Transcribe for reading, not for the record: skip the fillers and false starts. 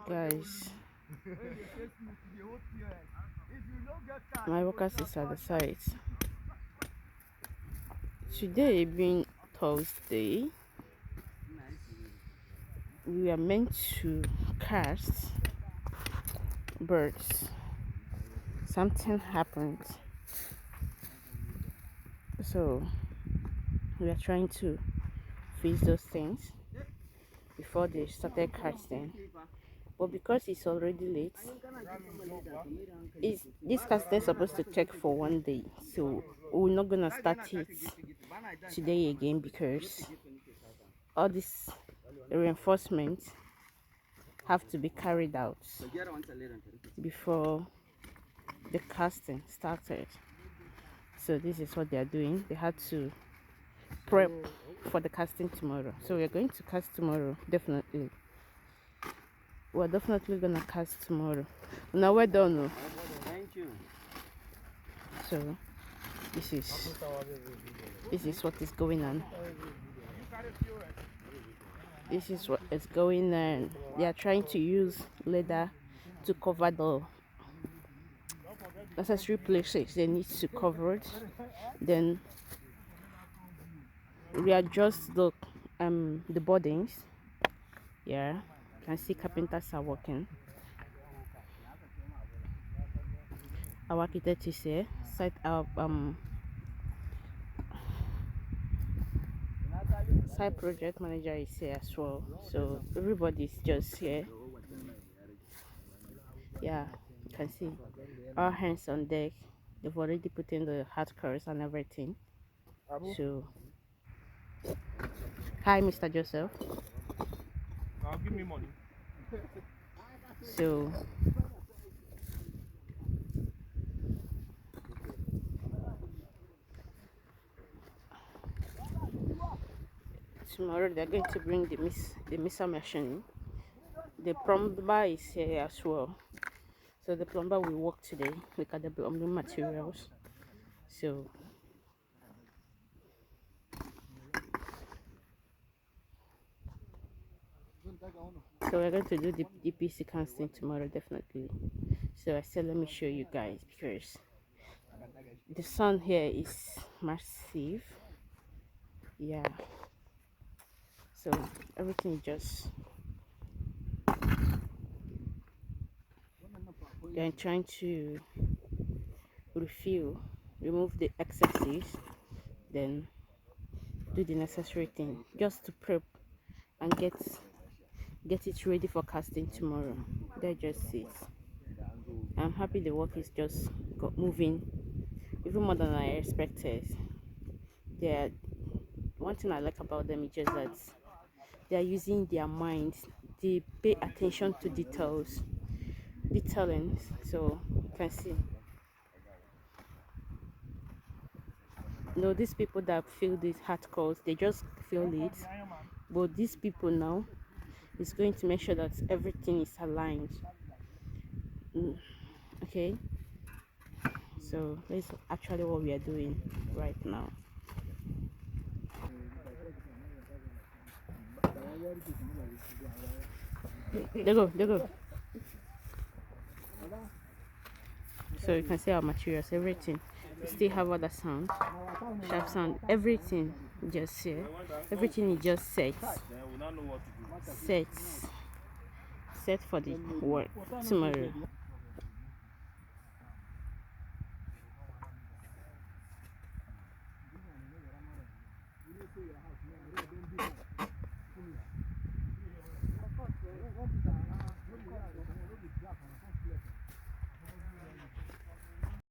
Guys, my workers is at the site. Today being Thursday, we are meant to cast birds. Something happened, so we are trying to fix those things before they started casting. But because it's already late, this casting is supposed to take for 1 day, so we're not gonna start it today again because all these reinforcements have to be carried out before the casting started. So this is what they are doing. They had to prep for the casting tomorrow, so we're going to cast tomorrow. We're definitely gonna cast tomorrow. Now we're done. Thank you. So this is what is going on. This is what is going on. They are trying to use leather to cover the necessary places they need to cover it. Then readjust the boardings. Yeah, you can see carpenters are working. Our architect is here. Site project manager is here as well. So everybody's just here. Yeah, you can see all hands on deck. They've already put in the hard cores and everything. So hi, Mr. Joseph. Now give me money. So tomorrow they're going to bring the mixer machine. The plumber is here as well. So the plumber will work today. Look at the plumbing materials. So we're going to do the DPC casting tomorrow definitely. So I said let me show you guys because the sun here is massive. Yeah. So everything just they're trying to remove the excesses, then do the necessary thing just to prep and get it ready for casting tomorrow. That's just it. I'm happy the work is just got moving even more than I expected. They're one thing I like about them is just that they are using their minds. They pay attention to detailing. So you can see. No, these people that fill these hard calls, they just fill it. But these people now is going to make sure that everything is aligned. Okay. So that's actually what we are doing right now. There go. So you can see our materials, everything. We still have other sound, sharp sound, everything just here. Everything is just set for the work tomorrow.